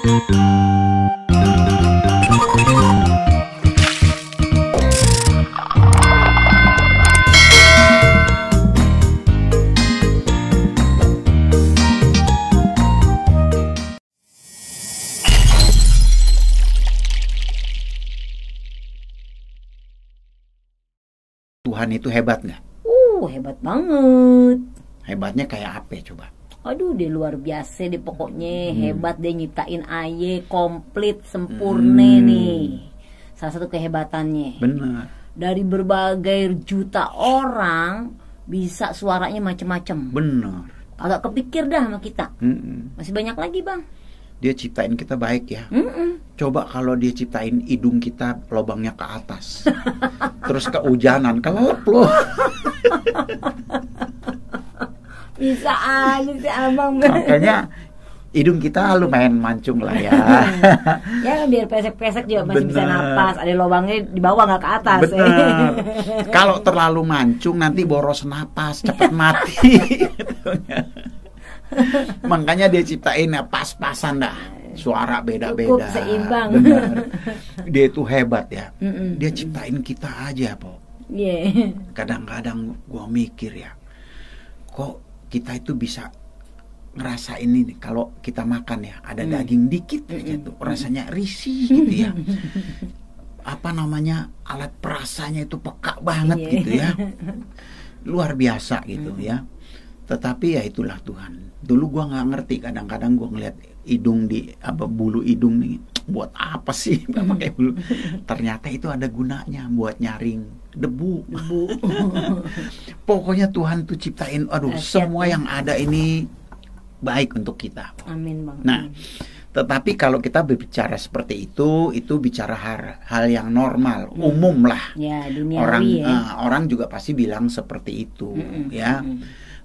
Tuhan itu hebat nggak? Hebat banget. Hebatnya kayak apa coba? Aduh, dia luar biasa deh pokoknya. Hebat deh, nyiptain aye komplit sempurna nih. Salah satu kehebatannya. Benar. Dari berbagai juta orang bisa suaranya macem-macem. Benar. Agak kepikir dah sama kita. Masih banyak lagi, Bang. Dia ciptain kita baik ya. Coba kalau dia ciptain hidung kita lubangnya ke atas, terus kehujanan, kelelep loh. Bisa aja sih abang. Makanya hidung kita lumayan mancung lah ya. Ya biar pesek-pesek juga masih bisa napas. Ada lubangnya di bawah nggak ke atas. Bener. Kalau terlalu mancung nanti boros napas, cepet mati. Makanya dia ciptain ya pas-pasan dah. Suara beda-beda. Cukup seimbang. Bener. Dia itu hebat ya. Dia ciptain kita aja, Po. Kadang-kadang gua mikir ya, kok kita itu bisa ngerasain ini kalau kita makan ya, ada daging dikit aja tuh rasanya risih gitu ya. Apa namanya, alat perasanya itu peka banget gitu ya. Luar biasa gitu ya. Tetapi ya itulah Tuhan. Dulu gua nggak ngerti, kadang-kadang gua ngeliat hidung di bulu hidung nih, buat apa sih pakai bulu? Ternyata itu ada gunanya buat nyaring debu. Pokoknya Tuhan tuh ciptain, semua yang ada ini baik untuk kita. Amin, Bang. Nah, tetapi kalau kita berbicara seperti itu bicara hal yang normal, umum lah. Ya, duniawi orang juga pasti bilang seperti itu, ya.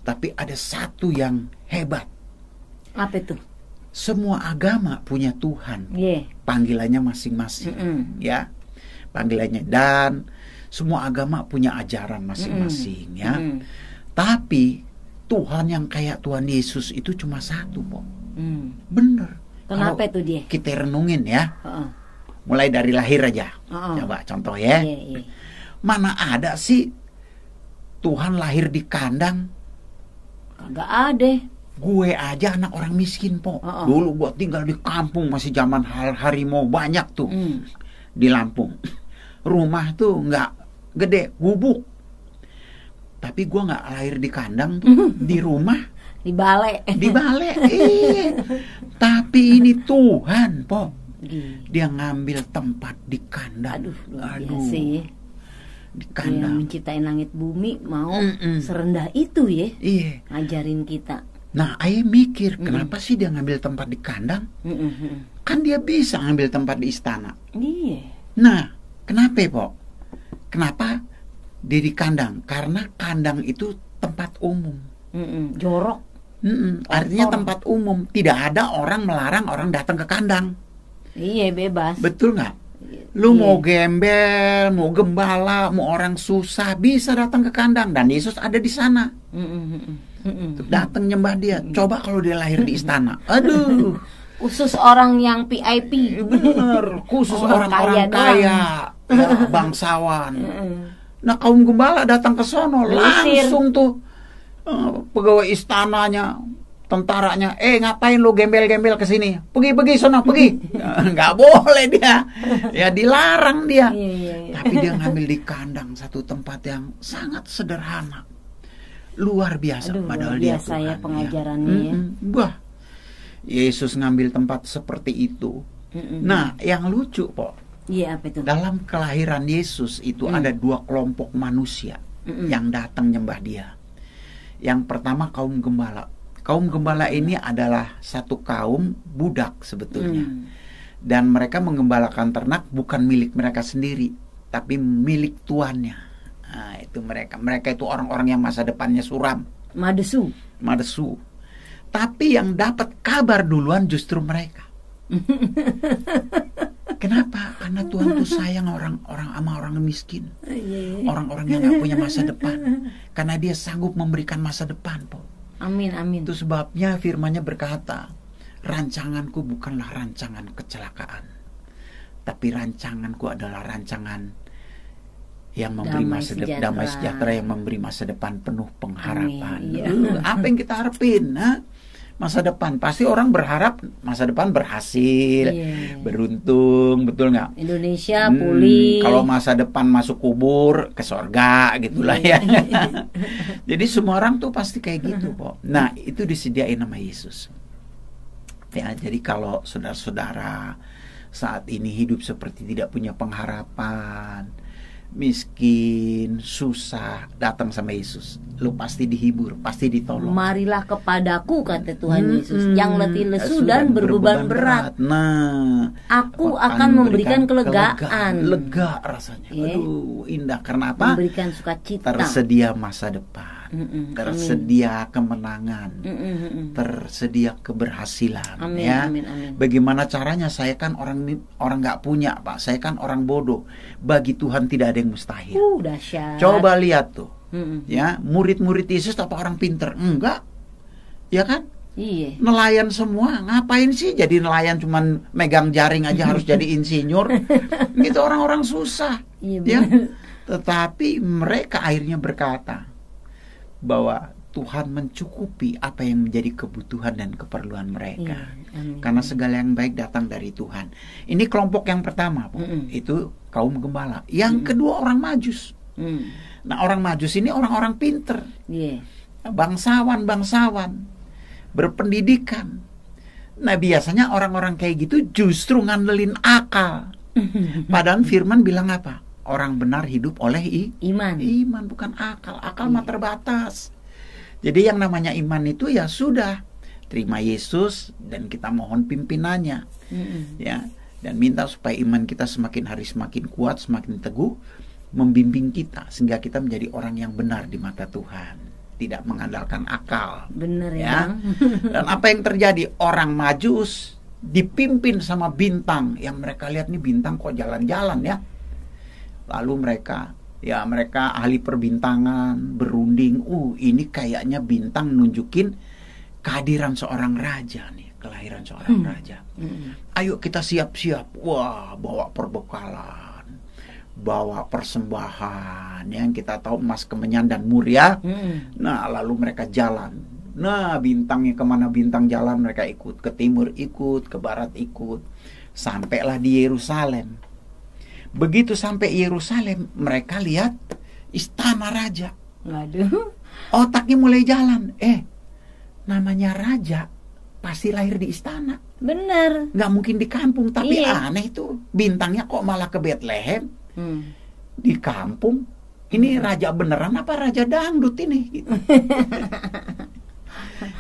Tapi ada satu yang hebat. Apa itu? Semua agama punya Tuhan. Panggilannya masing-masing, ya. Panggilannya, dan semua agama punya ajaran masing-masing, ya. Tapi Tuhan yang kayak Tuhan Yesus itu cuma satu, Po. Bener. Kenapa itu dia? Kita renungin ya. Mulai dari lahir aja. Coba contoh ya. Mana ada sih Tuhan lahir di kandang? Kagak ada. Gue aja anak orang miskin, Po. Dulu gue tinggal di kampung, masih zaman harimau banyak tuh. Di Lampung. Rumah tuh nggak gede, gubuk. Tapi gue nggak lahir di kandang tuh. Di rumah. Di balai. Di balai. Tapi ini Tuhan, Po. Dia ngambil tempat di kandang. Aduh. Sih. Di kandang. Dia menciptain langit bumi, mau serendah itu ya. Iya. Ngajarin kita. Nah, Ayah mikir, kenapa sih dia ngambil tempat di kandang? Kan dia bisa ngambil tempat di istana. Iya. Nah, kenapa, Po? Kenapa dia di kandang? Karena kandang itu tempat umum. Jorok. Artinya tempat umum. Tidak ada orang melarang orang datang ke kandang. Iya, bebas. Betul nggak? Lu mau gembel, mau gembala, mau orang susah, bisa datang ke kandang. Dan Yesus ada di sana. Datang nyembah dia. Coba kalau dia lahir di istana. Aduh. Khusus orang yang VIP. Bener. Khusus orang-orang kaya. Ya, bangsawan. Nah, kaum gembala datang ke sono. Langsung tuh pegawai istananya, tentaranya, ngapain lu gembel-gembel ke sini? Pergi sono, pergi. Nggak boleh dia. Ya dilarang dia. Tapi dia ngambil di kandang, satu tempat yang sangat sederhana. Luar biasa. Padahal dia biasa ya Tuhan, pengajarannya. Wah. Yesus ngambil tempat seperti itu. Nah, yang lucu, Po. Iya, apa itu? Dalam kelahiran Yesus itu ada dua kelompok manusia yang datang nyembah dia. Yang pertama kaum gembala. Kaum gembala ini adalah satu kaum budak sebetulnya. Dan mereka menggembalakan ternak bukan milik mereka sendiri, tapi milik tuannya. Nah, itu mereka. Mereka itu orang-orang yang masa depannya suram. Madesu. Tapi yang dapat kabar duluan justru mereka. Kenapa? Karena Tuhan tuh sayang orang-orang sama orang miskin. Orang-orang yang gak punya masa depan. Karena dia sanggup memberikan masa depan, Po. Amin. Itu sebabnya firman-Nya berkata, rancanganku bukanlah rancangan kecelakaan, tapi rancanganku adalah rancangan yang memberi damai sejahtera, yang memberi masa depan penuh pengharapan. Apa yang kita harapin? Masa depan, pasti orang berharap masa depan berhasil, beruntung, betul nggak? Indonesia pulih. Kalau masa depan masuk kubur ke surga, gitulah ya. Jadi semua orang tuh pasti kayak gitu, kok. Nah, itu disediain sama Yesus. Ya, jadi kalau saudara-saudara saat ini hidup seperti tidak punya pengharapan, miskin, susah, datang sama Yesus, lu pasti dihibur, pasti ditolong. Marilah kepadaku, kata Tuhan Yesus, yang letih lesu dan berbeban berat. Nah, aku akan memberikan kelegaan. Lega rasanya. Aduh, indah. Karena apa? Memberikan sukacita. Tersedia masa depan. Tersedia kemenangan. Tersedia keberhasilan. Amin, ya. amin. Bagaimana caranya? Saya kan orang nggak punya, Pak. Saya kan orang bodoh. Bagi Tuhan tidak ada yang mustahil. Dahsyat. Coba lihat tuh. Ya, murid-murid Yesus apa orang pinter? Enggak. Ya kan? Iya. Nelayan semua. Ngapain sih jadi nelayan, cuman megang jaring aja harus jadi insinyur? Gitu orang-orang susah. Iya, ya. Tetapi mereka akhirnya berkata bahwa Tuhan mencukupi apa yang menjadi kebutuhan dan keperluan mereka. Karena segala yang baik datang dari Tuhan. Ini kelompok yang pertama, itu kaum gembala. Yang kedua orang Majus. Nah, orang Majus ini orang-orang pinter, bangsawan, berpendidikan. Nah, biasanya orang-orang kayak gitu justru ngandelin akal. Padahal firman bilang apa? Orang benar hidup oleh iman. Iman, bukan akal. Akal mah terbatas. Jadi yang namanya iman itu ya sudah, terima Yesus dan kita mohon pimpinannya. Ya, dan minta supaya iman kita semakin hari semakin kuat, semakin teguh, membimbing kita sehingga kita menjadi orang yang benar di mata Tuhan, tidak mengandalkan akal. Benar ya. Dan apa yang terjadi? Orang Majus dipimpin sama bintang yang mereka lihat nih, bintang kok jalan-jalan ya. Lalu mereka ahli perbintangan, berunding, ini kayaknya bintang nunjukin kehadiran seorang raja nih, kelahiran seorang raja. Ayo kita siap-siap. Wah, bawa perbekalan, bawa persembahan yang kita tahu emas, kemenyan dan mur ya. Nah, lalu mereka jalan. Nah, bintangnya kemana bintang jalan, mereka ikut. Ke timur ikut, ke barat ikut. Sampailah di Yerusalem. Begitu sampai Yerusalem, mereka lihat istana raja. Waduh. Otaknya mulai jalan. Namanya raja pasti lahir di istana. Bener. Nggak mungkin di kampung. Tapi aneh itu, bintangnya kok malah ke Bethlehem. Di kampung. Ini raja beneran apa raja dangdut ini? Gitu.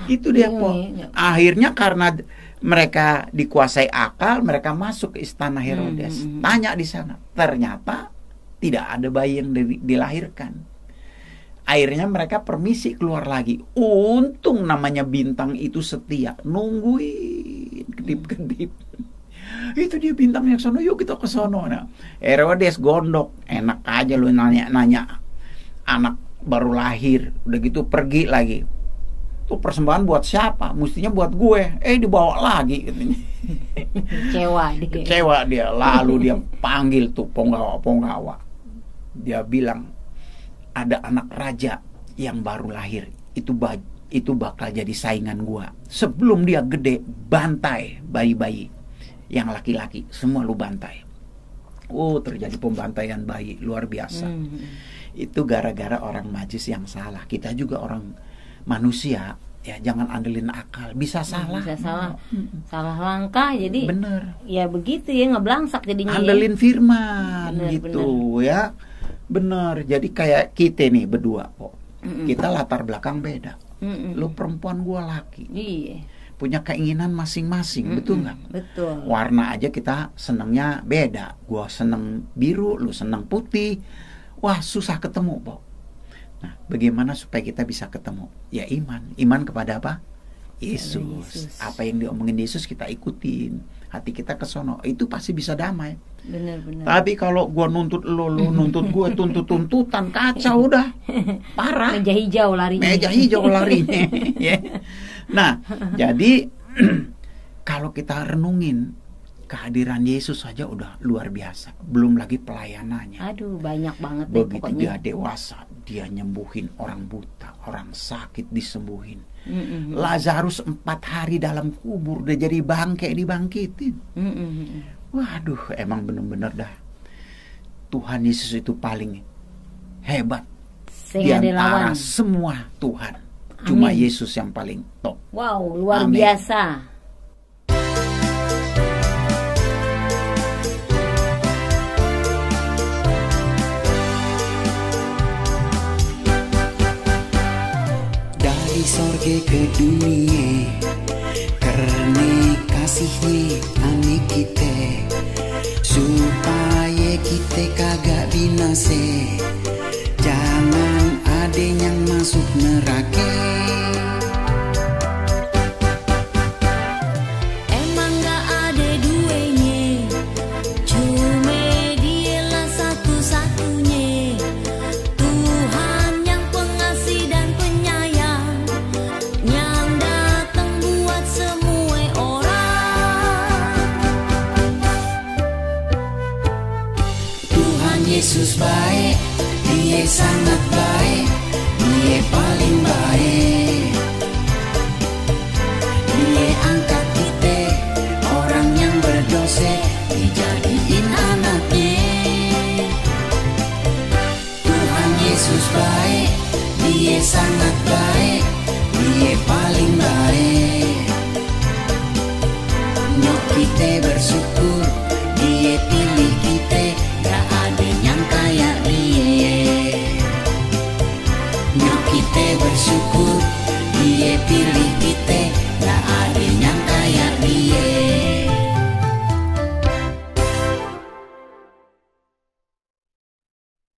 Itu dia kok. Akhirnya karena mereka dikuasai akal, mereka masuk ke istana Herodes. Tanya di sana, ternyata tidak ada bayi yang dilahirkan. Akhirnya mereka permisi keluar lagi. Untung namanya bintang itu setia, nungguin kedip-kedip. Itu dia bintangnya ke sono, yuk kita ke sono. Nah, Herodes gondok, enak aja lu nanya anak baru lahir, udah gitu pergi lagi. Tuh persembahan buat siapa? Mestinya buat gue. Dibawa lagi katanya. Kecewa dia. Lalu dia panggil tuh penggawa. Dia bilang, ada anak raja yang baru lahir. Itu bakal jadi saingan gue. Sebelum dia gede, bantai bayi-bayi yang laki-laki. Semua lu bantai. Terjadi pembantaian bayi luar biasa. Itu gara-gara orang Majus yang salah. Kita juga orang manusia, ya jangan andelin akal, bisa salah. Salah langkah, jadi bener. Ya begitu ya, ngeblangsak jadinya. Andelin firman gitu ya. Bener. Jadi kayak kita nih berdua kok. Kita latar belakang beda. Lu perempuan, gua laki. Iya. Punya keinginan masing-masing, betul nggak? Betul. Warna aja kita senengnya beda. Gua seneng biru, lu seneng putih. Wah, susah ketemu, Pok. Nah, bagaimana supaya kita bisa ketemu? Ya iman. Iman kepada apa? Yesus. Apa yang diomongin Yesus kita ikutin. Hati kita ke sono. Itu pasti bisa damai. Benar. Tapi kalau gua nuntut lu nuntut gua, tuntutan kacau udah. Parah. Meja hijau larinya. Ya. Nah, jadi Kalau kita renungin, kehadiran Yesus saja udah luar biasa. Belum lagi pelayanannya. Aduh, banyak banget deh begitu pokoknya. Dia dewasa, dia nyembuhin orang buta, orang sakit disembuhin. Lazarus 4 hari dalam kubur udah jadi bangke dibangkitin. Waduh, emang bener-bener dah Tuhan Yesus itu paling hebat di antara semua Tuhan. Cuma Yesus yang paling top. Wow, luar biasa. Dari sorga ke dunia, karena kasihnya ane kita, supaya kita kagak binasa. Jangan ada yang masuk neraka. Emang gak ada duanya, cuma Dialah satu-satunya. Tuhan yang pengasih dan penyayang, yang datang buat semua orang. Tuhan Yesus baik, Dia sangat baik, Dia paling baik.